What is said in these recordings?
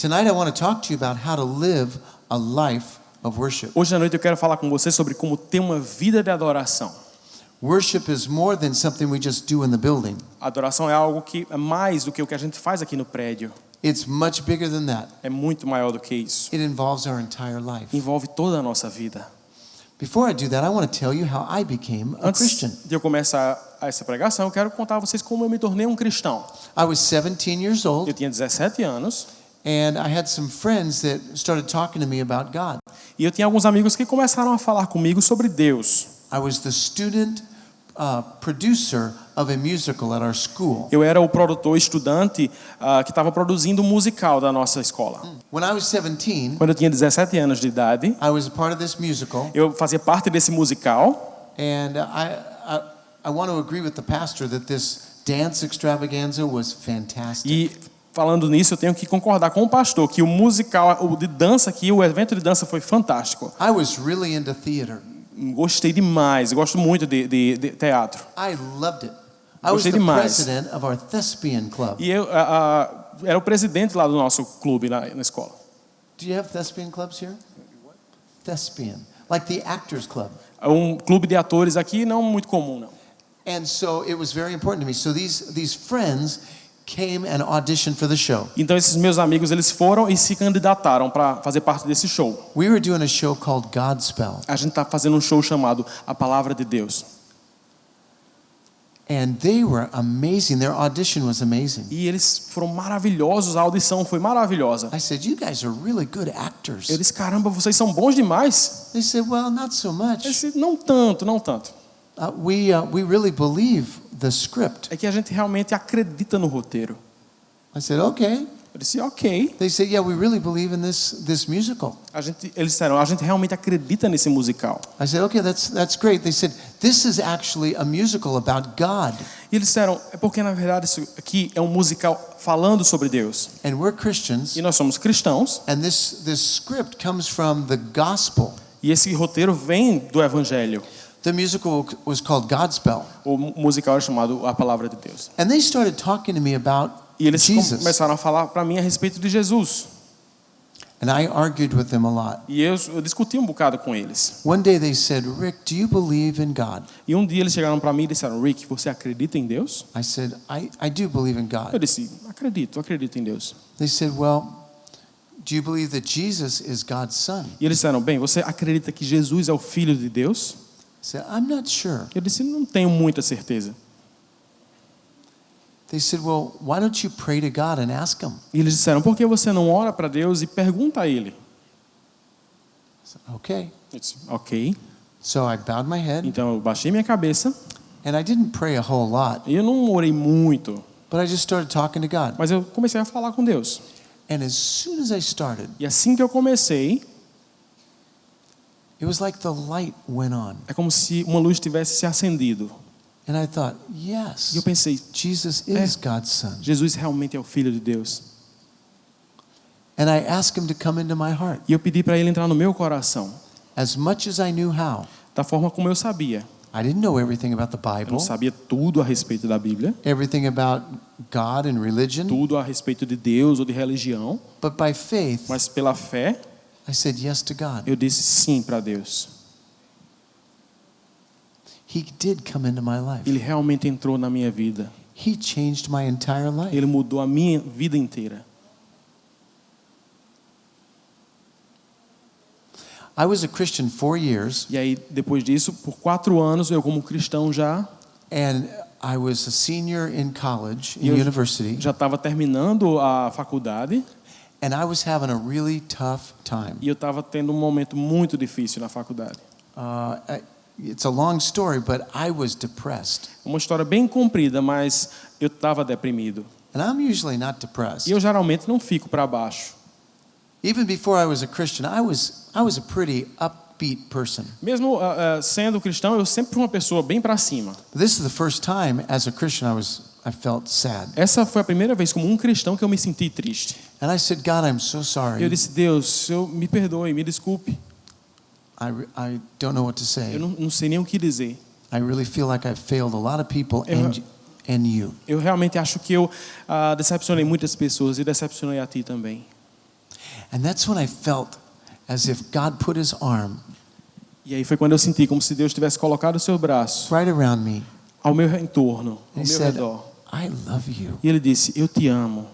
tonight I want to talk to you about how to live a life of worship. Hoje à noite eu quero falar com você sobre como ter uma vida de adoração. Worship is more than something we just do in the building. Adoração é algo que é mais do que o que a gente faz aqui no prédio. It's much bigger than that. É muito maior do que isso. It involves our entire life. Envolve toda a nossa vida. Before I do that, I want to tell you how I became a Christian. Antes de eu começar essa pregação, eu quero contar a vocês como eu me tornei um cristão. I was 17 years old, Eu tinha 17 anos and I had some friends that started talking to me about God. e eu tinha alguns amigos que começaram a falar comigo sobre Deus. I was the student producer of a musical at our school. Eu era o produtor estudante que estava produzindo um musical da nossa escola. When I was 17, Quando eu tinha 17 anos de idade, I was a part of this musical, eu fazia parte desse musical. and I want to agree with the pastor that this dance extravaganza was fantastic. E falando nisso, eu tenho que concordar com o pastor que o musical, o de dança aqui, o evento de dança foi fantástico. I was really into theater. Gostei demais, gosto muito de teatro. I loved it. I was Gostei the demais. president of our thespian club. E eu era o presidente lá do nosso clube na escola. Do you have thespian clubs here? Thespian, like the actors club. É um clube de atores aqui não muito comum, não. And so it was very important to me. So these friends came and auditioned for the show. Então esses meus amigos, eles foram e se candidataram para fazer parte desse show. We were doing a show called Godspell. A gente está fazendo um show chamado A Palavra de Deus. And they were amazing. Their audition was amazing. E eles foram maravilhosos, a audição foi maravilhosa. I said, "You guys are really good actors." Eu disse, caramba, vocês são bons demais. They said, "Well, not so Eu much. disse, não tanto, não tanto. We really believe the script." É que a gente realmente acredita no roteiro. I said, "Okay." Eu disse, ok. They said, "Yeah, we really believe in this musical." Eles disseram, a gente realmente acredita nesse musical. I said, "Okay, that's great." They said, "This is actually a musical about God." E eles disseram, é porque na verdade isso aqui é um musical falando sobre Deus. And we're Christians, E nós somos cristãos. and this script comes from the gospel. E esse roteiro vem do Evangelho. The musical was called Godspell. O musical é chamado A Palavra de Deus. And they started talking to me about E eles Jesus. começaram a falar para mim a respeito de Jesus. And I argued with them a lot. E eu discuti um bocado com eles. One day they said, "Rick, do you believe in God?" E um dia eles chegaram para mim e disseram, Rick, você acredita em Deus? I said, I do believe in Eu God. disse, acredito em Deus. They said, "Well, do you believe that Jesus is God's son?" E eles disseram, bem, você acredita que Jesus é o Filho de Deus? I said, "I'm not sure." Eu disse, não tenho muita certeza. They said, "Well, why don't you pray to God and ask him?" E eles disseram, por que você não ora para Deus e pergunta a Ele? I said, "Okay." Eu disse, ok. So I bowed my head, Então eu baixei minha cabeça and I didn't pray a whole lot, e eu não orei muito, but I just started talking to God. mas eu comecei a falar com Deus. And as soon as I started, E assim que eu comecei, it was like the light went on. é como se uma luz tivesse se acendido. And I thought, E eu yes, pensei, Jesus is God's son. Jesus realmente é o Filho de Deus. And I asked him to come into my heart. E eu pedi para Ele entrar no meu coração, As much as I knew how. da forma como eu sabia. I didn't know everything about the Eu Bible, não sabia tudo a respeito da Bíblia, everything about God and religion, tudo a respeito de Deus ou de religião, but by faith, mas pela fé, I said yes to God. eu disse sim para Deus. He did come into my life. Ele realmente entrou na minha vida. He changed my entire life. Ele mudou a minha vida inteira. I was a Christian 4 years, E aí, depois disso, por 4 anos, eu como cristão já and I was a senior in college, in Eu- university, já estava terminando a faculdade and I was having a really tough time. e eu estava tendo um momento muito difícil na faculdade. It's a long story, but I was depressed. Uma história bem comprida, mas eu estava deprimido. And I'm usually not depressed. E eu geralmente não fico para baixo. Even before I was a Christian, I was a pretty upbeat person. Mesmo sendo cristão, eu sempre fui uma pessoa bem para cima. But this is the first time as a Christian I felt sad. Essa foi a primeira vez como um cristão que eu me senti triste. And I said, "God, I'm so Eu sorry. disse, Deus, me perdoe, me desculpe. I don't know what to say. Eu não sei nem o que dizer. I really feel like I've failed a lot of people and you." Eu realmente acho que eu decepcionei muitas pessoas e decepcionei a ti também. And that's when I felt as if God put his arm E aí foi quando eu senti como se Deus tivesse colocado o seu braço right around me. ao meu entorno, And ao he meu said, redor. I love you. E ele disse, eu te amo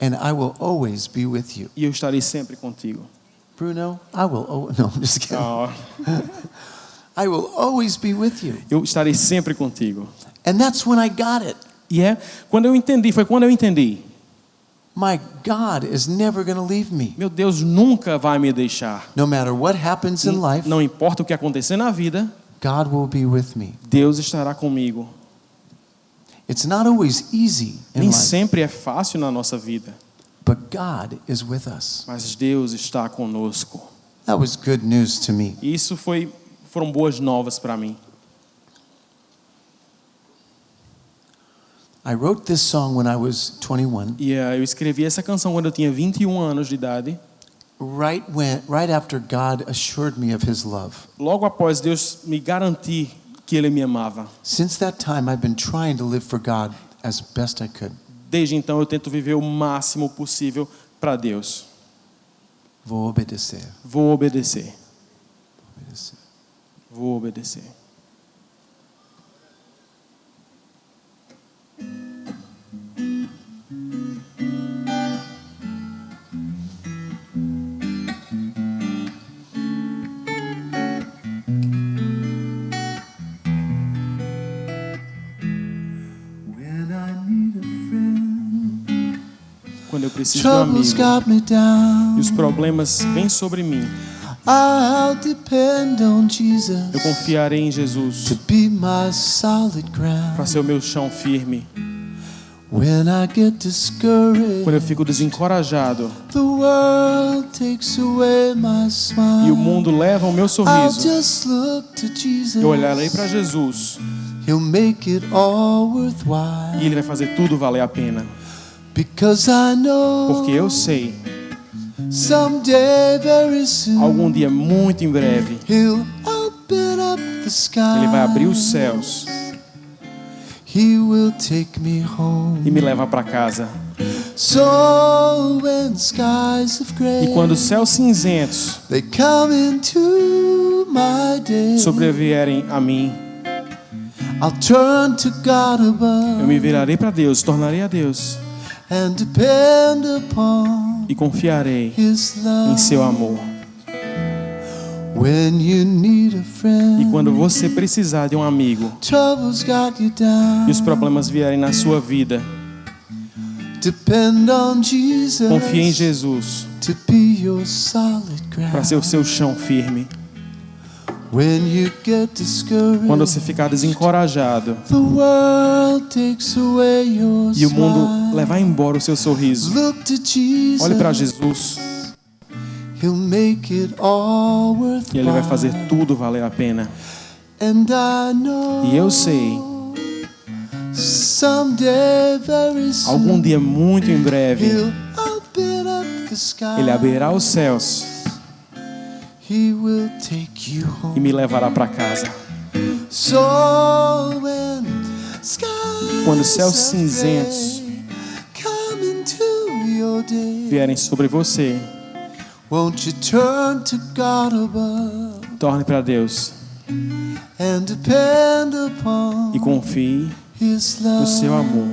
And I will always be with you. e eu estarei sempre contigo. Bruno, I will, no, I'm just kidding. Ah, I will always be with you. eu estarei sempre contigo. And that's when I got it. E quando eu entendi, foi quando eu entendi. My God is never going to leave me. Meu Deus nunca vai me deixar. No matter what happens in life, Não importa o que acontecer na vida, God will be with me. Deus estará comigo. It's not always easy in Nem life, sempre é fácil na nossa vida, but God is with us. mas Deus está conosco. That was good news to me. E isso foram boas novas para mim. I wrote this song when I was 21, E eu escrevi essa canção quando eu tinha 21 anos de idade, right after God assured me of his love. logo após Deus me garantir que Ele me amava. Since that time, I've been trying to live for God as best I could. Desde então eu tento viver o máximo possível para Deus. Vou obedecer. Vou obedecer. Obedecer. Vou obedecer. When I need a friend, Quando eu preciso de um troubles amigo got me down. e os problemas vêm sobre mim, I'll depend on eu Jesus confiarei em to Jesus be my solid para ground. ser o meu chão firme. When I get discouraged, Quando eu fico desencorajado the world takes away my smile. e o mundo leva o meu I'll sorriso, just look to Jesus. eu olharei para Jesus He'll make it all e worthwhile. Ele vai fazer tudo valer a pena. Because I know Porque eu sei, someday very soon algum dia muito em breve, He'll open up the sky. Ele vai abrir os céus He will take me home. e me levar para casa. So when skies of gray E quando os céus cinzentos they come into my day, sobrevierem a mim, I'll turn to God above eu me virarei para Deus, tornarei a Deus and depend upon e confiarei His love. em seu amor. When you need a friend, E quando você precisar de um amigo troubles got you down. e os problemas vierem na sua vida, Depend on Jesus confie em Jesus to be your solid para ground. ser o seu chão firme. When you get discouraged, Quando você ficar desencorajado the world takes away your e o mundo smile. levar embora o seu sorriso, Look to Jesus. olhe para Jesus He'll make it all worthwhile. e Ele vai fazer tudo valer a pena. And I know E eu sei, someday very soon algum dia muito em breve, He'll open up the sky. Ele abrirá os céus He will take you e home. me levará para casa. So when skies Quando os céus of cinzentos gray come into your day, vierem sobre você, won't you turn to God above torne para Deus and depend upon e confie His no love? seu amor.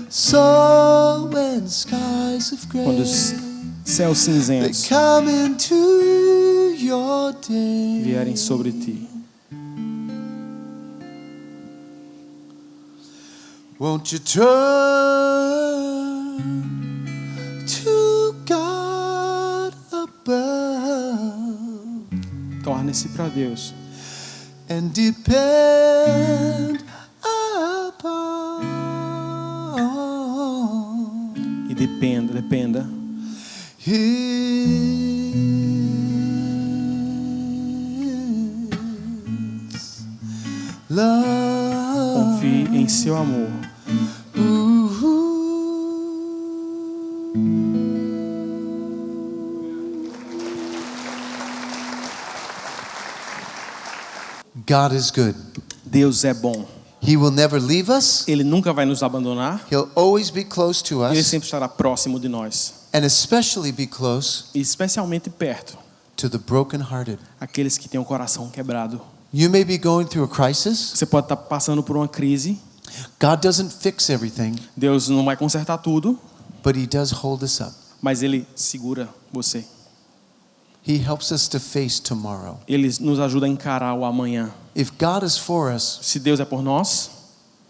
So when skies of gray Quando os céus they cinzentos come into your day, vierem sobre ti, won't you turn to God above torne-se para Deus and depend upon e dependa His love. confie em seu amor. God is good. Deus é bom. He will never leave us. Ele nunca vai nos abandonar. He'll always be close to Ele us, sempre estará próximo de nós. and especially be close E especialmente perto, to the brokenhearted. aqueles que têm o coração quebrado. You may be going through a crisis. Você pode estar passando por uma crise. God doesn't fix everything, Deus não vai consertar tudo, but He does hold us up. mas Ele segura você. He helps us to face tomorrow. Ele nos ajuda a encarar o amanhã. If God is for us, Se Deus é por nós,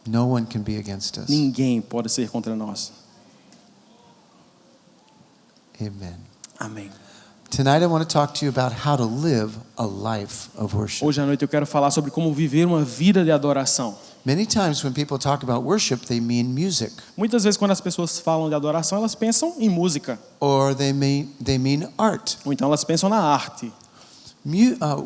no one can be against us. ninguém pode ser contra nós. Amen. Amém. Tonight I want to talk to you about how to live a life of worship. Hoje à noite eu quero falar sobre como viver uma vida de adoração. Many times when people talk about worship, they mean music, Muitas vezes quando as pessoas falam de adoração, elas pensam em música. or they mean art. Ou então elas pensam na arte.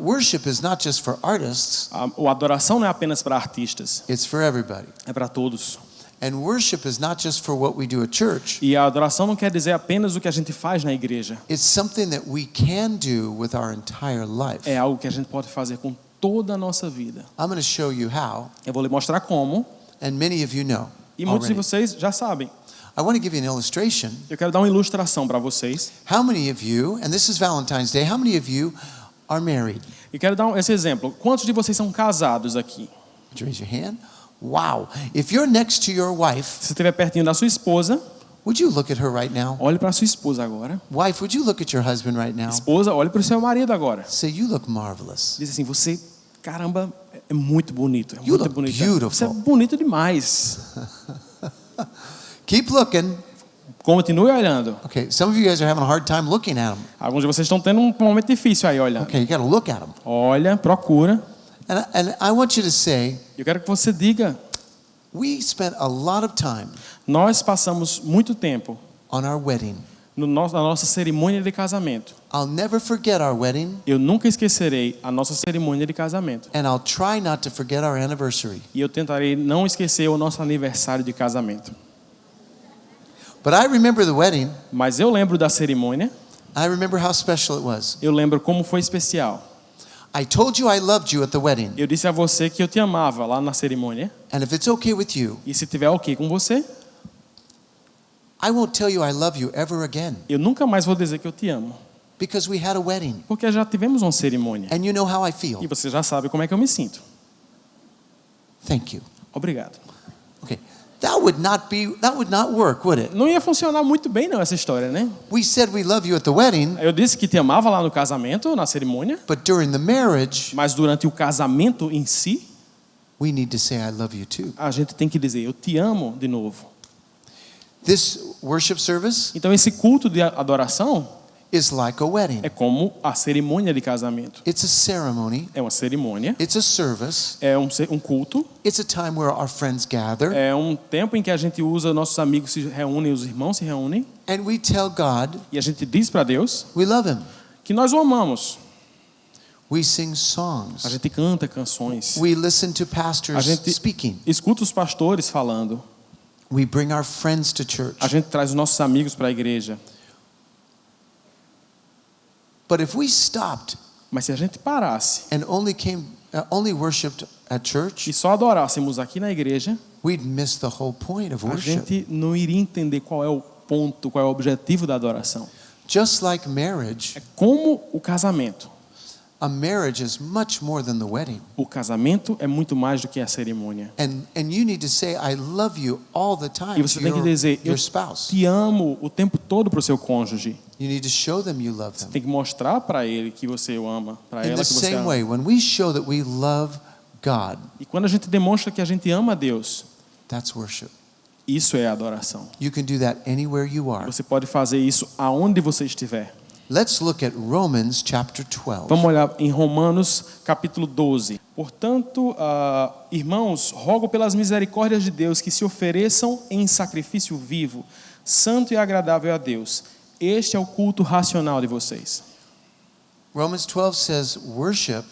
Worship is not just for artists, A adoração não é apenas para artistas, it's for everybody. é para todos. And worship is not just for what we do at church. E a adoração não quer dizer apenas o que a gente faz na igreja. It's something that we can do with our entire life. É algo que a gente pode fazer com toda a nossa vida. I'm going to show you how, Eu vou lhe mostrar como, and many of you know e muitos de already. vocês já sabem. I want to give you an illustration. Eu quero dar uma ilustração para vocês. How many of you, and this is Valentine's Day, how many of you are married? E quero dar esse exemplo. Quantos de vocês são casados aqui? Would you raise your hand? Wow. If you're next to your wife, Se você estiver pertinho da sua esposa, would you look at her right now? olhe para a sua esposa agora. Wife, would you look at your husband right now? Esposa, olhe para o seu marido agora. Say, you look marvelous. Diz assim, você, caramba, é muito bonito. É You muito look bonito. beautiful. Você é bonito demais. Keep looking. Continue olhando. Okay, some of you guys are having a hard time looking at him. Alguns de vocês estão tendo um momento difícil aí olhando. Okay, you got to look at him. Olha, procura. And I want you to say, Eu quero que você diga, we spent a lot of time nós passamos muito tempo on our wedding. na nossa cerimônia de casamento. I'll never forget our wedding, Eu nunca esquecerei a nossa cerimônia de casamento. and I'll try not to forget our anniversary. E eu tentarei não esquecer o nosso aniversário de casamento. But I remember the wedding. Mas eu lembro da cerimônia, I remember how special it was. eu lembro como foi especial. I told you I loved you at the wedding. Eu disse a você que eu te amava lá na cerimônia. And if it's okay with you, E se tiver ok com você, I won't tell you I love you ever again, eu nunca mais vou dizer que eu te amo. because we had a wedding. Porque já tivemos uma cerimônia. And you know how I E feel. você já sabe como é que eu me sinto. Thank you. Obrigado. Okay. That would not work, would it? Não ia funcionar muito bem não essa história, né? We said we love you at the wedding, Eu disse que te amava lá no casamento, na cerimônia. but during the marriage, Mas durante o casamento em si, we need to say I love you too. a gente tem que dizer, eu te amo de novo. This worship service Então esse culto de adoração is like a wedding. é como a cerimônia de casamento. It's a ceremony, É uma cerimônia, it's a service, é um culto, it's a time where our friends gather, é um tempo em que a gente usa, nossos amigos se reúnem, os irmãos se reúnem, and we tell God e a gente diz para Deus we love Him. que nós o amamos. We sing A songs. gente canta canções, We listen to a pastors gente speaking. escuta os pastores falando, We bring our friends to church. a gente traz os nossos amigos para a igreja. But if we stopped Mas se a gente parasse and only worshipped at church, e só adorássemos aqui na igreja, we'd miss the whole point of a worship. gente não iria entender qual é o ponto, qual é o objetivo da adoração. Just like marriage, É como o casamento. a marriage is much more than the wedding. O casamento é muito mais do que a cerimônia. And you need to say I love you all the time E você to tem que dizer, eu your spouse. te amo o tempo todo para o seu cônjuge. You need to show them you love Você them. tem que mostrar para ele que você o ama, para In ela the que você same ama. way, when we show that we love God, E quando a gente demonstra que a gente ama a Deus, that's worship. isso é adoração. You can do that anywhere you are. Você pode fazer isso aonde você estiver. Let's look at Romans chapter 12. Vamos olhar em Romanos capítulo 12. Portanto, irmãos, rogo pelas misericórdias de Deus que se ofereçam em sacrifício vivo, santo e agradável a Deus. Este é o culto racional de vocês. Romans 12 says worship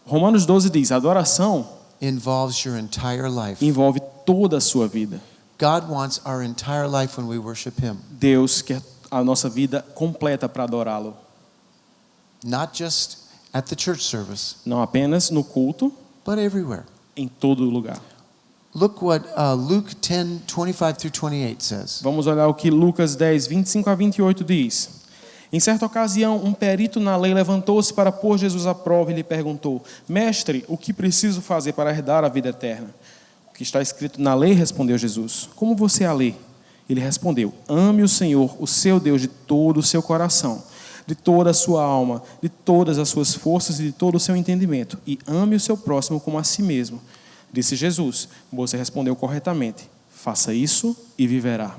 Romanos 12 diz, adoração involves your entire life. envolve toda a sua vida. God wants our entire life when we worship Him. Deus quer a nossa vida completa para adorá-lo. Not just at the church service, Não apenas no culto, but everywhere. em todo lugar. Look what Luke 10:25 through 28 says. Vamos olhar o que Lucas 10, 25 a 28 diz. Em certa ocasião, um perito na lei levantou-se para pôr Jesus à prova e lhe perguntou: Mestre, o que preciso fazer para herdar a vida eterna? O que está escrito na lei, respondeu Jesus. Como você a lê? Ele respondeu: Ame o Senhor, o seu Deus, de todo o seu coração, de toda a sua alma, de todas as suas forças e de todo o seu entendimento. E ame o seu próximo como a si mesmo. Disse Jesus: Você respondeu corretamente. Faça isso e viverá.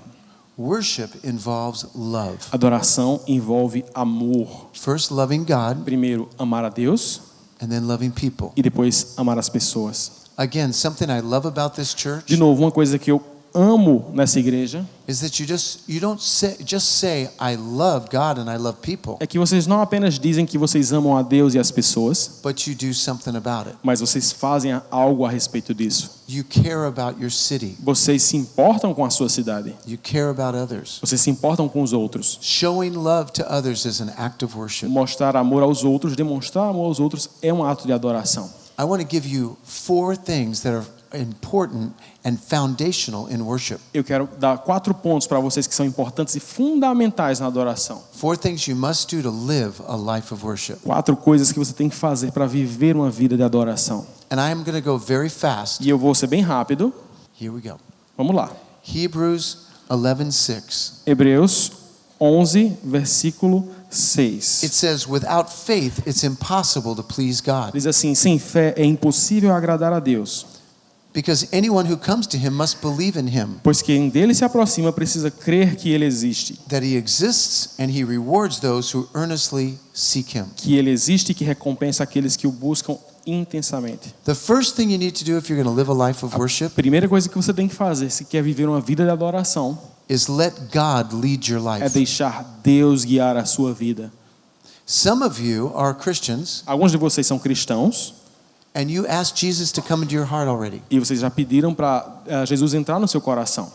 Worship involves love. Adoração envolve amor. First, loving God, Primeiro, amar a Deus and then loving people. e depois amar as pessoas. Again, something I love about this church De novo, uma coisa que eu amo nessa igreja is that you don't just say I love God and I love people, é que vocês não apenas dizem que vocês amam a Deus e as pessoas, but you do something about it. mas vocês fazem algo a respeito disso. You care about your city. Vocês se importam com a sua cidade. You care about others. Vocês se importam com os outros. Showing love to others is an act of worship. Mostrar amor aos outros, demonstrar amor aos outros é um ato de adoração. I want to give you 4 things that are important and foundational in worship. Eu quero dar 4 pontos para vocês que são importantes e fundamentais na adoração. 4 things you must do to live a life of worship. 4 coisas que você tem que fazer para viver uma vida de adoração. And I am going to go very fast. E eu vou ser bem rápido. Here we go. Vamos lá. Hebrews 11:6. Hebreus 11, versículo 6. It says, "Without faith, it's impossible to please God, Diz assim: sem fé é impossível agradar a Deus, because anyone who comes to him must believe in him, pois quem dele se aproxima precisa crer que ele existe, that he exists and he rewards those who earnestly seek him." que ele existe e que recompensa aqueles que o buscam intensamente. The first thing you need to do if you're going to live a life of worship Primeira coisa que você tem que fazer se quer viver uma vida de adoração is let God lead your é life. deixar Deus guiar a sua vida. Some of you are Christians Alguns de vocês são cristãos and you asked Jesus to come into your heart already. e vocês já pediram para Jesus entrar no seu coração.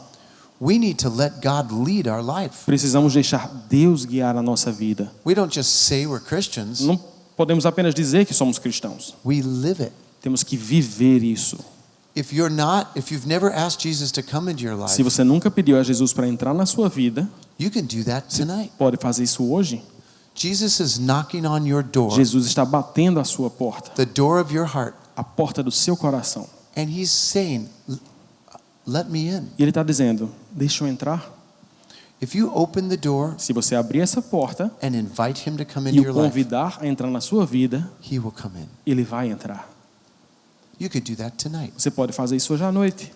We need to let God lead our life. Precisamos deixar Deus guiar a nossa vida. We don't just say we're Christians, Não podemos apenas dizer que somos cristãos. we live it. Temos que viver isso. If you've never asked Jesus to come into your life, Se você nunca pediu a Jesus para entrar na sua vida, you can do that tonight. pode fazer isso hoje. Jesus is knocking on your door, Jesus está batendo a sua porta, the door of your heart, a porta do seu coração. and he's saying, "Let me in." E ele está dizendo: deixa eu entrar. If you open the door Se você abrir essa porta and invite him to come e into o your life, convidar a entrar na sua vida, he will come in. ele vai entrar. You could do that tonight. Você pode fazer isso hoje à noite.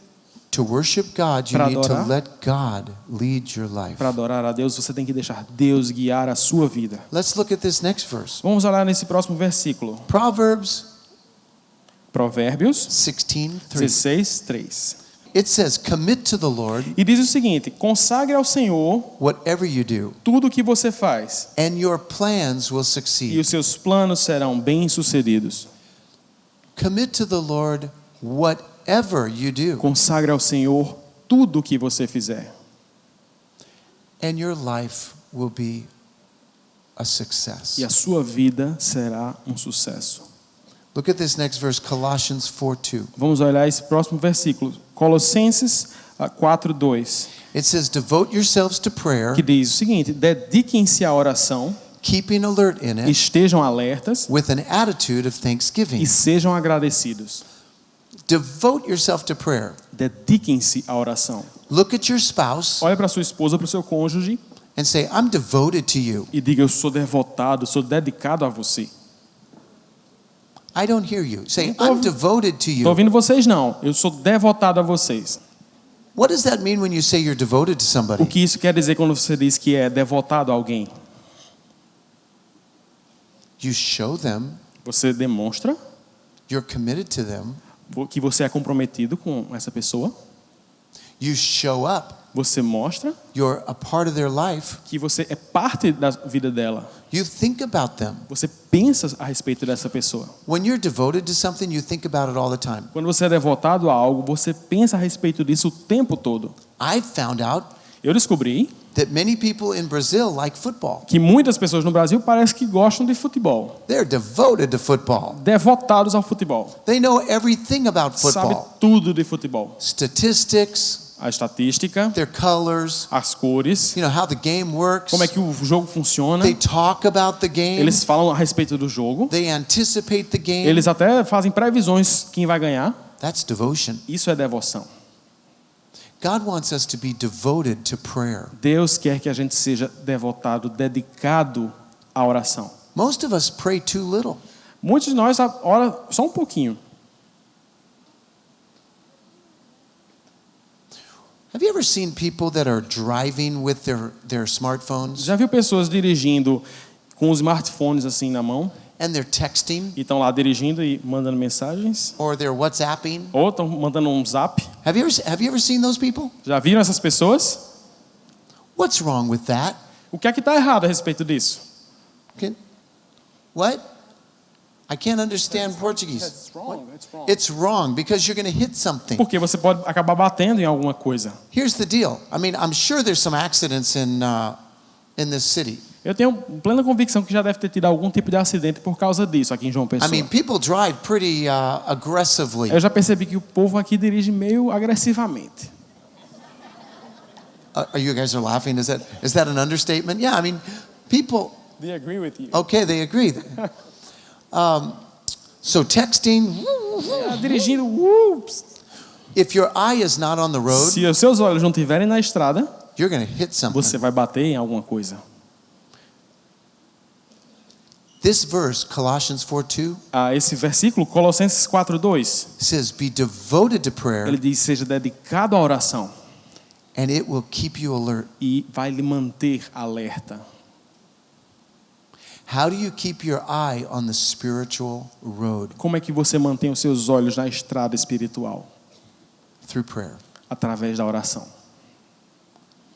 To worship God, you Para need to adorar. let God lead your life. Para adorar a Deus, você tem que deixar Deus guiar a sua vida. Let's look at this next verse. Vamos olhar nesse próximo versículo. Proverbs Provérbios 16:3. 16, 3. It says, "Commit to the Lord E diz o seguinte: consagre ao Senhor whatever you do, tudo o que você faz, and your plans will e succeed." os seus planos serão bem-sucedidos. Commit to the Lord whatever you do, Consagre ao Senhor tudo o que você fizer, and your life will be a success. e a sua vida será um sucesso. Look at this next verse, Colossians 4:2. Vamos olhar esse próximo versículo, Colossenses 4:2, It says, "Devote yourselves to prayer, que diz o seguinte: dediquem-se à oração, keeping alert in it, estejam alertas with an attitude of e thanksgiving." sejam agradecidos. Devote yourself to prayer. Dediquem-se à oração. Look at your spouse Olha para sua esposa, para o seu cônjuge and say, "I'm devoted to you." e diga: eu sou devotado, sou dedicado a você. I don't hear you. Say, Não tô "I'm ouvindo. devoted to Estou you." ouvindo vocês não, eu sou devotado a vocês. What does that mean when you say you're devoted to O somebody? que isso quer dizer quando você diz que é devotado a alguém? You show them Você demonstra you're committed to them. que você é comprometido com essa pessoa. You show up. Você mostra You're a part of their life. que você é parte da vida dela. You think about them. Você pensa a respeito dessa pessoa. When you're devoted to something, you think about it all the time. Quando você é devotado a algo, você pensa a respeito disso o tempo todo. I found out Eu descobri that many people in Brazil like football. que muitas pessoas no Brasil parecem que gostam de futebol, They're devoted to football. devotados ao futebol, They know everything about sabe football. tudo de futebol, Statistics, a estatística, their colors, as cores, how the game works. como é que o jogo funciona. They talk about the game. Eles falam a respeito do jogo, They anticipate the game. eles até fazem previsões quem vai ganhar. That's devotion. Isso é devoção. God wants us to be devoted to prayer. Deus quer que a gente seja devotado, dedicado à oração. Most of us pray too little. Muitos de nós oram só um pouquinho. Have you ever seen people that are driving with their smartphones Já viu pessoas dirigindo com os smartphones assim na mão and they're texting e estão lá dirigindo e mandando mensagens? or they're WhatsApping? Ou estão mandando um zap? Have you ever seen those people? Já viram essas pessoas? What's wrong with that? O que é que está errado a respeito disso? What? I can't understand Portuguese. It's wrong because you're going to hit something. Porque você pode acabar batendo em alguma coisa. Here's the deal. I mean, I'm sure there's some accidents in this city. Eu tenho plena convicção que já deve ter tido algum tipo de acidente por causa disso aqui em João I Pessoa. mean, people drive pretty aggressively. Eu já percebi que o povo aqui dirige meio agressivamente. Are you guys laughing? Is that an understatement? Yeah, I mean, people. They agree with you. Okay, they agree. So texting. Dirigindo, If your eye is not on the road, se os seus olhos não estiverem na estrada, you're going to hit something. você vai bater em alguma coisa. This verse, Colossians 4:2, Esse versículo, Colossenses 4:2, says, "Be devoted to prayer, ele diz: seja dedicado à oração and it will keep you alert." e vai lhe manter alerta. How do you keep your eye on the spiritual road? Como é que você mantém os seus olhos na estrada espiritual? Through prayer. Através da oração.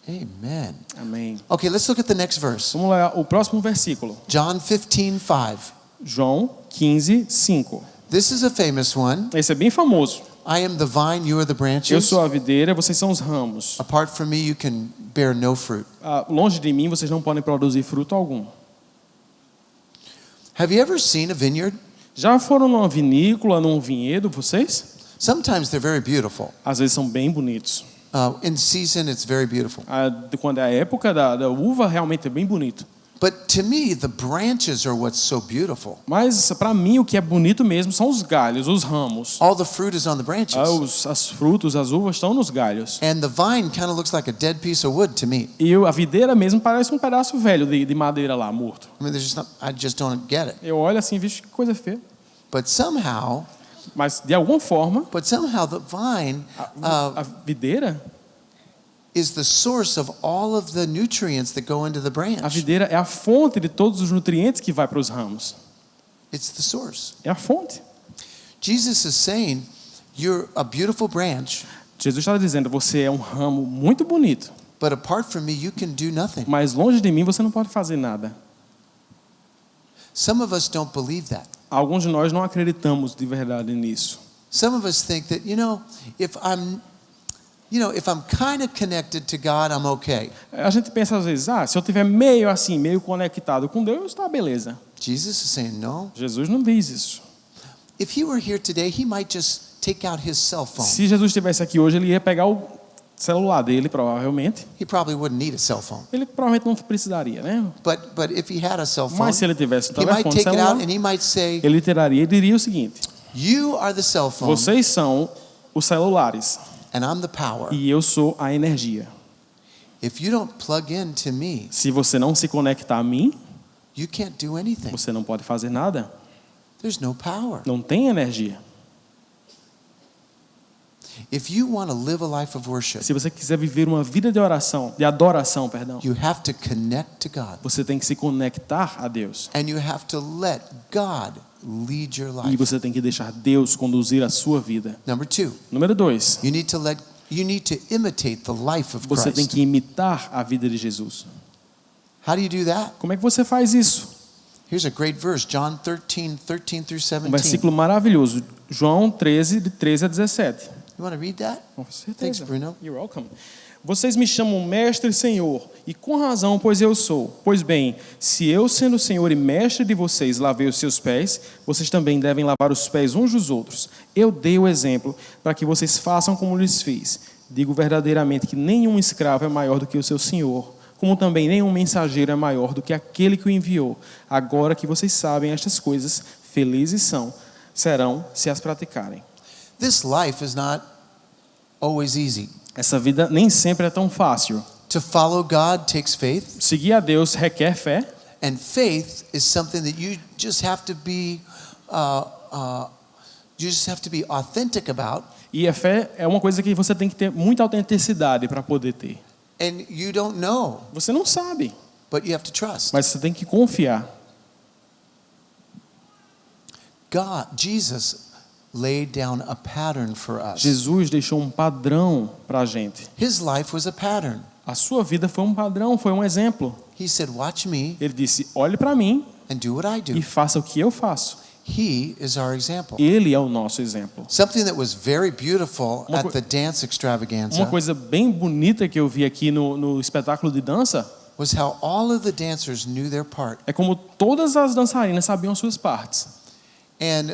Amen. Amém. Okay, let's look at the next verse. Vamos lá, o próximo versículo. John 15:5. João 15:5. This is a famous one. Esse é bem famoso. I am the vine, you are the Eu branches. sou a videira, vocês são os ramos. Apart from me, you can bear no fruit. Longe de mim, vocês não podem produzir fruto algum. Have you ever seen a vineyard? Já foram numa vinícola, num vinhedo, vocês? Sometimes they're very beautiful. Às vezes são bem bonitos. In season, it's very beautiful. Quando é a época da uva, realmente é bem bonito. But to me, the branches are what's so beautiful. Mas para mim o que é bonito mesmo são os galhos, os ramos. All the fruit is on the branches. As frutos, as uvas estão nos galhos. And the vine kind of looks like a dead piece of wood to me. E a videira mesmo parece um pedaço velho de madeira lá, morto. I mean, I just don't get it. Eu olho assim, vixe, que coisa feia. But somehow Mas de alguma forma, the vine a videira, is the source of all of the nutrients that go into the a branch. videira é a fonte de todos os nutrientes que vai para os ramos. It's the source. É a fonte. Jesus is saying, you're a beautiful branch, Jesus está dizendo, você é um ramo muito bonito, but apart from me, you can do nothing. mas longe de mim você não pode fazer nada. Some of us don't believe that. Alguns de nós não acreditamos de verdade nisso. Some of us think that, if I'm kind of connected to God, I'm okay. A gente pensa às vezes, se eu tiver meio assim, meio conectado com Deus, está beleza. Jesus is saying, no. Jesus não diz isso. If he were here today, he might just take out his cell phone. Se Jesus estivesse aqui hoje, ele ia pegar o celular dele, provavelmente. He probably wouldn't need a cell phone. Ele provavelmente não precisaria, né? But if he had a cell phone, Mas se ele tivesse um he might telefone take it celular, out and he might say, ele diria o seguinte: you are the cell phone vocês são os celulares and I'm the power. e eu sou a energia. If you don't plug in to me, Se você não se conectar a mim, you can't do anything. você não pode fazer nada. There's no power. Não tem energia. If you want to live a life of worship, Se você quiser viver uma vida de oração, de adoração, perdão, you have to connect to God. você tem que se conectar a Deus. And you have to let God lead your E life. você tem que deixar Deus conduzir a sua vida. Number 2, Número 2, you need to imitate the life of você tem Christ. que imitar a vida de Jesus. How do you do that? Como é que você faz isso? Here's a great verse, John 13 through 17. Um versículo maravilhoso, João 13, de 13 a 17. You want to read that? Com certeza. Thanks, Bruno. You're welcome. Vocês me chamam mestre e senhor, e com razão, pois eu sou. Pois bem, se eu, sendo senhor e mestre de vocês, lavei os seus pés, vocês também devem lavar os pés uns dos outros. Eu dei o exemplo para que vocês façam como lhes fiz. Digo verdadeiramente que nenhum escravo é maior do que o seu senhor, como também nenhum mensageiro é maior do que aquele que o enviou. Agora que vocês sabem estas coisas, felizes serão se as praticarem. This life is not always easy. Essa vida nem sempre é tão fácil. To follow God takes faith, Seguir a Deus requer fé, and faith is something that you just have to be authentic about, e a fé é uma coisa que você tem que ter muita autenticidade para poder ter. and you don't know, Você não sabe, but you have to trust. mas você tem que confiar. Jesus laid down a pattern for us. Jesus deixou um padrão para a gente. His life was a pattern. A sua vida foi um padrão, foi um exemplo. He said, "Watch me Ele disse, olhe para mim and do what I do." e faça o que eu faço. He is our example. Ele é o nosso exemplo. Something that was very beautiful Uma at co- the dance extravaganza Uma coisa bem bonita que eu vi aqui no espetáculo de dança was how all of the dancers knew their part. é como todas as dançarinas sabiam suas partes. And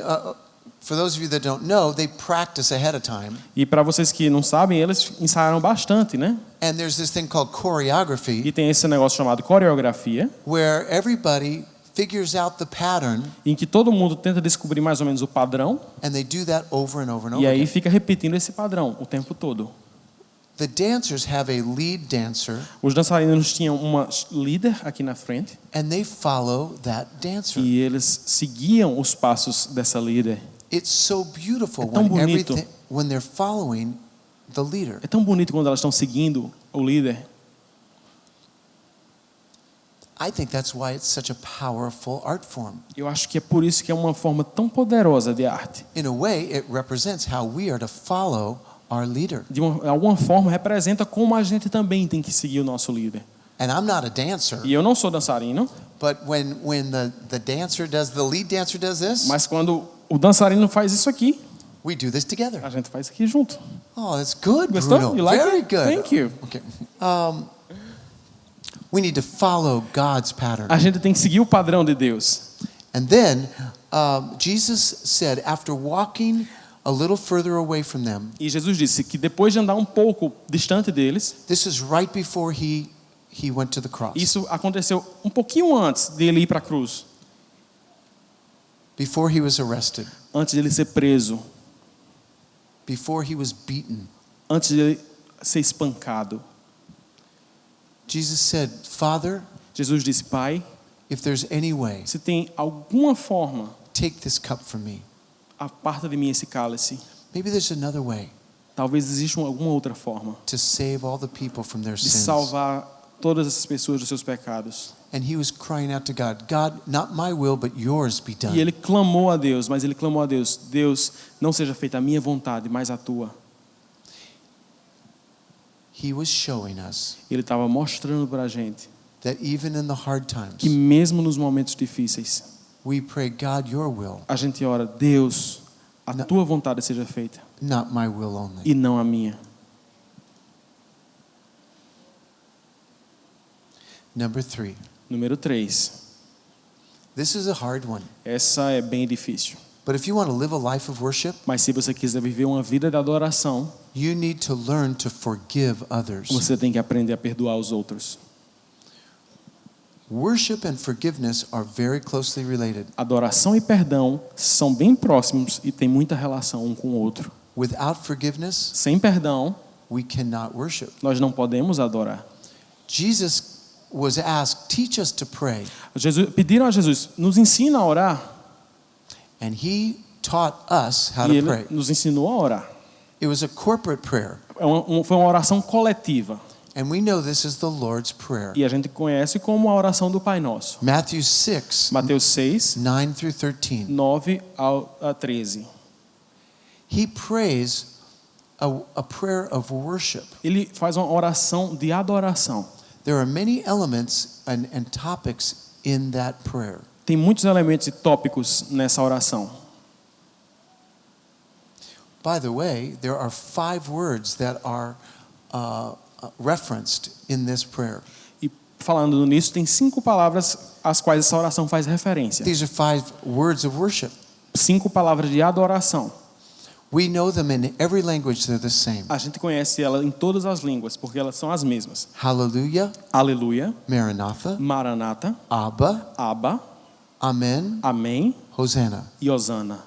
for those of you that don't know, they practice ahead of time. E para vocês que não sabem, eles ensaiaram bastante, né? And there's this thing called choreography, E tem esse negócio chamado coreografia, where everybody figures out the pattern, em que todo mundo tenta descobrir mais ou menos o padrão and they do that over and over and e over aí again. fica repetindo esse padrão o tempo todo. The dancers have a lead dancer, Os dançarinos tinham uma líder aqui na frente and they follow that dancer. e eles seguiam os passos dessa líder. It's so beautiful É tão when bonito. when they're following the leader. É tão bonito quando elas estão seguindo o líder. I think that's why it's such a powerful art form. Eu acho que é por isso que é uma forma tão poderosa de arte. In a way, it represents how we are to follow our leader. De alguma forma representa como a gente também tem que seguir o nosso líder. And I'm not a dancer, E eu não sou dançarino, but when the lead dancer does this, mas quando o dançarino faz isso aqui, we do this together. a gente faz aqui junto. Oh, that's good, Gostou? Bruno. You like Very it? good. Thank you. Okay. We need to follow God's pattern. A gente tem que seguir o padrão de Deus. And then Jesus said, after walking a little further away from them, E Jesus disse que depois de andar um pouco distante deles, this is right before he went to the cross. isso aconteceu um pouquinho antes dele ir para a cruz, Before he was arrested, antes de ele ser preso, before he was beaten, antes de ele ser espancado. Jesus said, Father, Jesus disse, Pai, if there's any way, se tem alguma forma, take this cup from me. aparta de mim esse cálice. Maybe there's another way Talvez exista alguma outra forma to save all the people from their de sins. salvar todas essas pessoas dos seus pecados. And he was crying out to God, God, not my will, but yours be E done. ele clamou a Deus, mas ele clamou a Deus, Deus, não seja feita a minha vontade, mas a tua. He was showing us Ele estava mostrando para a gente that even in the hard que times, mesmo nos momentos difíceis, we pray, God, your will, a gente ora, Deus, a tua vontade seja feita not my will only. e não a minha. Number 3. Número 3. This is a hard one. Essa é bem difícil. But if you want to live a life of worship, Mas se você quiser viver uma vida de adoração, you need to learn to forgive others. você tem que aprender a perdoar os outros. Worship and forgiveness are very closely related. Adoração e perdão são bem próximos e têm muita relação um com o outro. Without forgiveness, Sem perdão, we cannot worship. nós não podemos adorar. Jesus was asked, teach us to pray. Pediram a Jesus, nos ensina a orar. And he taught us how E to ele pray. nos ensinou a orar. It was a corporate prayer. Foi uma oração coletiva. And we know this is the Lord's Prayer. E a gente conhece como a oração do Pai Nosso. Matthew 6, Mateus 6, 9 through 13. 9 a 13. He prays a prayer of worship. Ele faz uma oração de adoração. There are many elements and topics in that prayer. Tem muitos elementos e tópicos nessa oração. By the way, there are 5 words that are referenced in this prayer. E falando nisso, tem 5 palavras às quais essa oração faz referência. These are 5 words of worship. 5 palavras de adoração. We know them in every language, they're the same. A gente conhece ela em todas as línguas, porque elas são as mesmas. Hallelujah, Aleluia, Maranatha, Maranata, Abba, Abba, Amen, Amém Hosanna. e Hosana.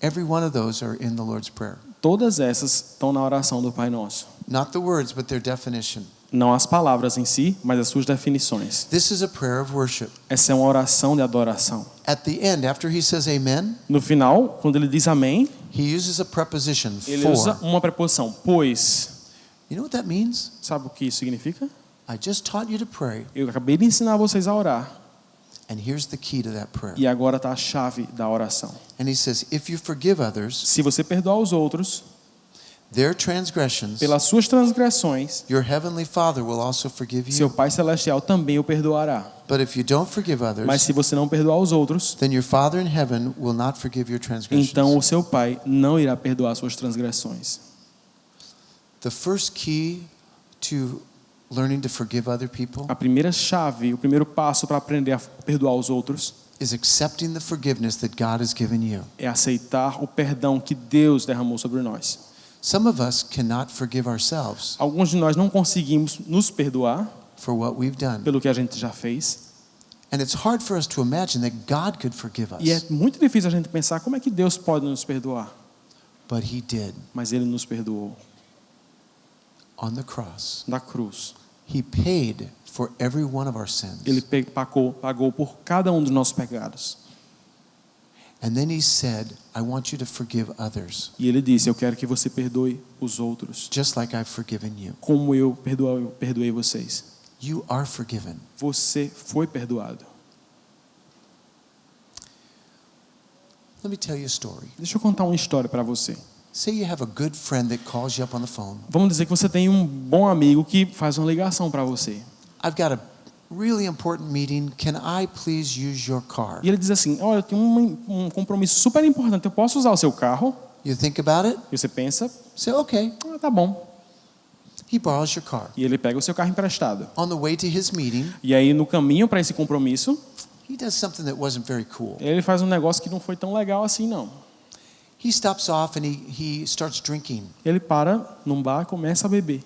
Every one of those are in the Lord's Prayer. Todas essas estão na oração do Pai Nosso. Not the words, but their definition. Não as palavras em si, mas as suas definições. This is a prayer of worship. Essa é uma oração de adoração. At the end, after he says amen, No final, quando ele diz amém, he uses a preposition, ele usa for. uma preposição, pois. You know what that means? Sabe o que isso significa? I just taught you to pray, Eu acabei de ensinar vocês a orar. and here's the key to that prayer. E agora está a chave da oração. And he says, if you forgive others Se você perdoar os outros their transgressions, pelas suas transgressões, your heavenly Father will also forgive seu you. Pai Celestial também o perdoará. But if you don't forgive Mas others, se você não perdoar os outros, then your Father in heaven will not forgive your transgressions. então o seu Pai não irá perdoar suas transgressões. The first key to learning to forgive other people A primeira chave, o primeiro passo para aprender a perdoar os outros is accepting the forgiveness that God has given you. é aceitar o perdão que Deus derramou sobre nós. Some of us cannot forgive ourselves Alguns de nós não conseguimos nos perdoar for what we've done. pelo que a gente já fez. And it's hard for us to imagine that God could forgive E é us. muito difícil a gente pensar como é que Deus pode nos perdoar. But he did Mas Ele nos perdoou on the cross. na cruz. He paid for every one of our sins. Ele pagou por cada um dos nossos pecados. And then he said, I want you to forgive others, E Ele disse, eu quero que você perdoe os outros, just like I've forgiven you. como eu perdoei vocês. You are forgiven. Você foi perdoado. Let me tell you a story. Deixa eu contar uma história para você. Say you have a good friend that calls you up on the phone. Vamos dizer que você tem um bom amigo que faz uma ligação para você. I've got a really important meeting. Can I please use your car? E ele diz assim, olha, eu tenho um compromisso super importante, eu posso usar o seu carro? You think about it? E você pensa, Say, okay. tá bom. He borrows your car. E ele pega o seu carro emprestado. On the way to his meeting, E aí no caminho para esse compromisso, he does something that wasn't very cool. ele faz um negócio que não foi tão legal assim não. He stops off and he starts drinking. Ele para num bar e começa a beber.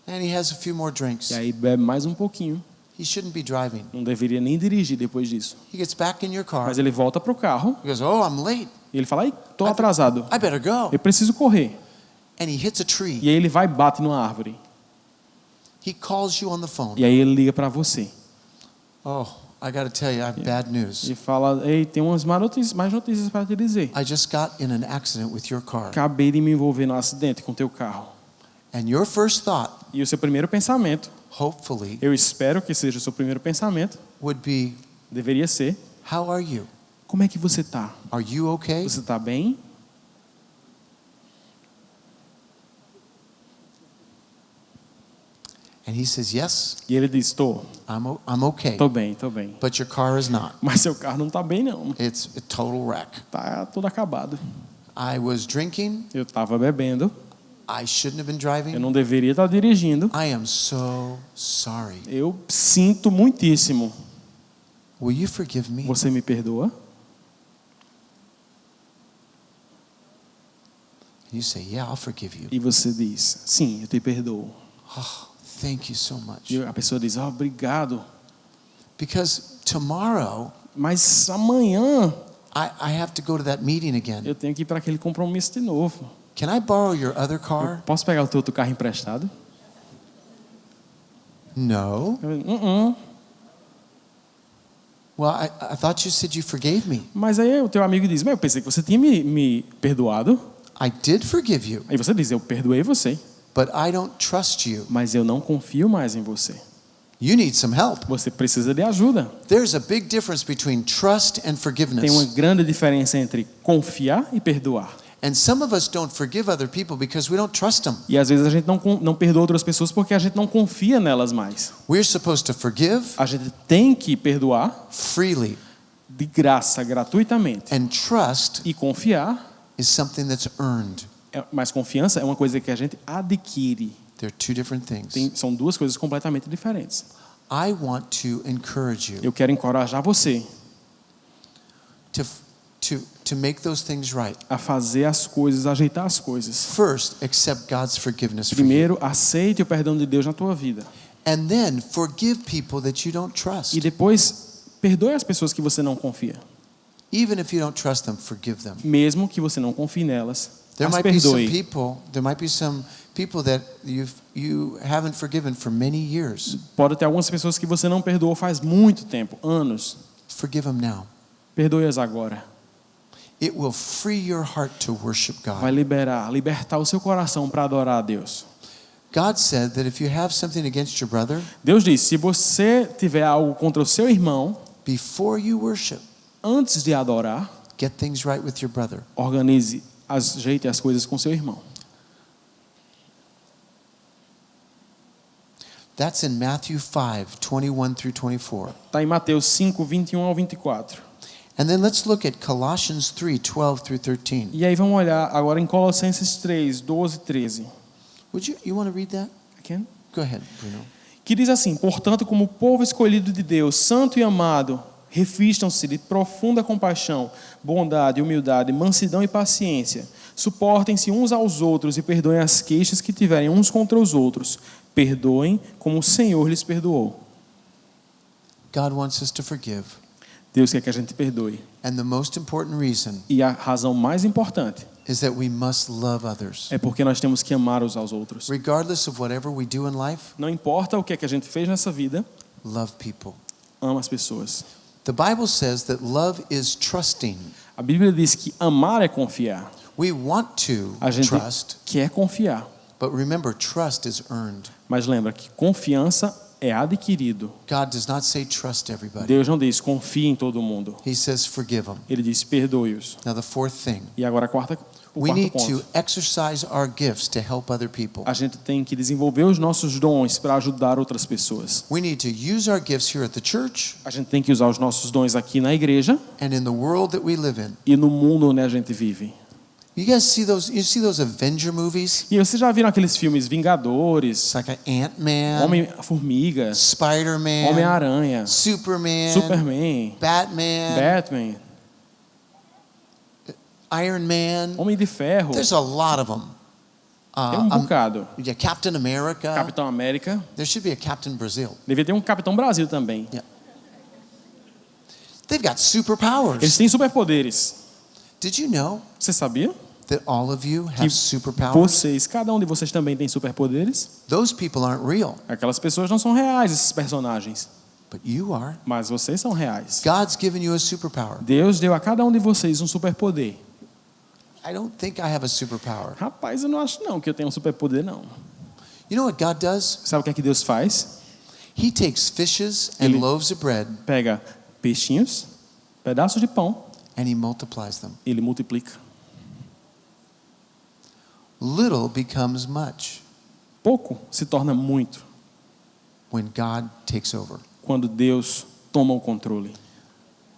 And he has a few more drinks. E aí bebe mais um pouquinho. He shouldn't be driving. Não deveria nem dirigir depois disso. He gets back in your car. Mas ele volta pro carro He goes, oh, I'm late. e ele fala, ai, tô atrasado. I better go. Eu preciso correr. And he hits a tree. E aí ele vai e bate numa árvore. He calls you on the phone. E aí ele liga para você. Oh, I got to tell you, I have bad news. E fala, ei, tem umas mais notícias para te dizer. I just got in an accident with your car. Acabei de me envolver num acidente com teu carro. And your first thought, E o seu primeiro pensamento, hopefully, eu espero que seja o seu primeiro pensamento, would be, deveria ser, how are you? como é que você está? Are you okay? Você está bem? And he says, yes, E ele diz, I'm okay. tô bem, tô bem. But your car is not. Mas seu carro não está bem não, It's a total wreck. tá tudo acabado. I was drinking. Eu estava bebendo, I shouldn't have been eu driving. não deveria estar dirigindo. I am so sorry. Eu sinto muitíssimo. Will you forgive me? Você me perdoa? And you say, yeah, I'll forgive you. E você diz, sim, eu te perdoo. Oh, thank you so much. E a pessoa diz, obrigado. Because tomorrow, Mas amanhã I have to go to that meeting again. eu tenho que ir para aquele compromisso de novo. Can I borrow your other Eu car? posso pegar o teu outro carro emprestado? No. Eu, Well, I thought you said you forgave me. Mas aí o teu amigo diz, mas eu pensei que você tinha me perdoado. I did forgive you, Aí você diz, eu perdoei você, but I don't trust you. mas eu não confio mais em você. You need some help. Você precisa de ajuda. There's a big difference between trust and Tem uma forgiveness. grande diferença entre confiar e perdoar. And some of us don't forgive other people because we don't trust them. E às vezes a gente não perdoa outras pessoas porque a gente não confia nelas mais. We're supposed to forgive A gente tem que perdoar freely, de graça, gratuitamente. and trust E confiar is something that's earned. Mas confiança é uma coisa que a gente adquire. They're two different things. São duas coisas completamente diferentes. I want to encourage you Eu quero encorajar você to make those things right. a fazer as coisas, a ajeitar as coisas. First, accept God's forgiveness for you. Primeiro, aceite o perdão de Deus na tua vida. And then forgive people that you don't trust. E depois, perdoe as pessoas que você não confia. Even if you don't trust them, forgive them. Mesmo que você não confie nelas, There as might be some perdoe. people that you haven't forgiven for many years. Pode ter algumas pessoas que você não perdoou faz muito tempo, anos. Forgive them now. Perdoe-as agora. It will free your heart to worship Vai God. libertar o seu coração para adorar a Deus. God said that if you have something against your brother, Deus diz, se você tiver algo contra o seu irmão, before you worship, antes de adorar, get things right with your brother. ajeite as coisas com seu irmão. That's in Matthew 5:21 through 24. Está em Mateus 5, 21 ao 24. And then let's look at Colossians 3:12 through 13. E aí vamos olhar agora em Colossenses 3, 12 e 13. Would you want to read that? Can? Go ahead, Bruno. Que diz assim: portanto, como povo escolhido de Deus, santo e amado, revistam-se de profunda compaixão, bondade, humildade, mansidão e paciência. Suportem-se uns aos outros e perdoem as queixas que tiverem uns contra os outros. Perdoem como o Senhor lhes perdoou. God wants us to forgive. Deus quer que a gente perdoe. And the most important reason E a razão mais importante is that we must love others. é porque nós temos que amar uns aos outros. Regardless of whatever we do in life, Não importa o que é que a gente fez nessa vida, love people. ama as pessoas. The Bible says that love is trusting. A Bíblia diz que amar é confiar. We want to A gente trust, quer confiar. but remember, trust is earned. Mas lembra que confiança é adquirido. God does not say trust everybody. Deus não diz confie em todo mundo. He says forgive them. Ele diz perdoe-os. Now the fourth thing, E agora o we quarto need ponto. to exercise our gifts to help other people. A gente tem que desenvolver os nossos dons para ajudar outras pessoas. We need to use our gifts here at the church A gente tem que usar os nossos dons aqui na igreja and in the world that we live in. e no mundo onde a gente vive. You guys see those Avenger movies? E vocês já viram aqueles filmes Vingadores, It's like an Ant-Man, Homem-Formiga, Spider-Man, Homem-Aranha, Superman, Superman, Batman, Batman, Iron Man. Homem de Ferro. There's a lot of them. Tem bocado. Yeah, Captain America. Capitão América. There should be a Captain Brazil. Devia ter um Capitão Brasil também. They've got Eles superpowers. têm superpoderes. Did you know Você sabia that all of you que have superpowers? vocês, cada um de vocês também tem superpoderes? Those people aren't real, Aquelas pessoas não são reais, esses personagens. but you are. Mas vocês são reais. God's given you a superpower. Deus deu a cada um de vocês um superpoder. I don't think I have a superpower. Rapaz, eu não acho não que eu tenho um superpoder, não. You know what God does? Sabe o que é que Deus faz? He takes fishes and Ele- loaves of bread Pega peixinhos, pedaços de pão, and he multiplies them. ele multiplica. Little becomes much Pouco se torna muito when God takes over. quando Deus toma o controle.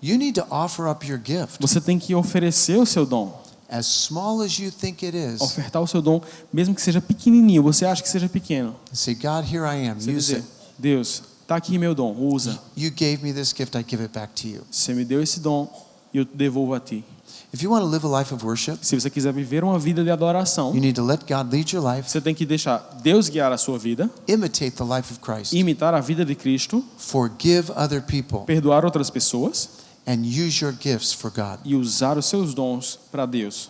You need to offer up your gift, Você tem que oferecer o seu dom. as small as you think it is, Ofertar o seu dom, mesmo que seja pequenininho, você acha que seja pequeno. and say, God, here I am. Você Use dizer, it. Deus, está aqui meu dom, usa. You gave me this gift, I give it back to you. Você me deu esse dom e eu devolvo a ti. If you want to live a life of worship, Se você quiser viver uma vida de adoração, you need to let God lead your life, você tem que deixar Deus guiar a sua vida, imitate the life of Christ, imitar a vida de Cristo, forgive other people, perdoar outras pessoas and use your gifts for God. e usar os seus dons para Deus.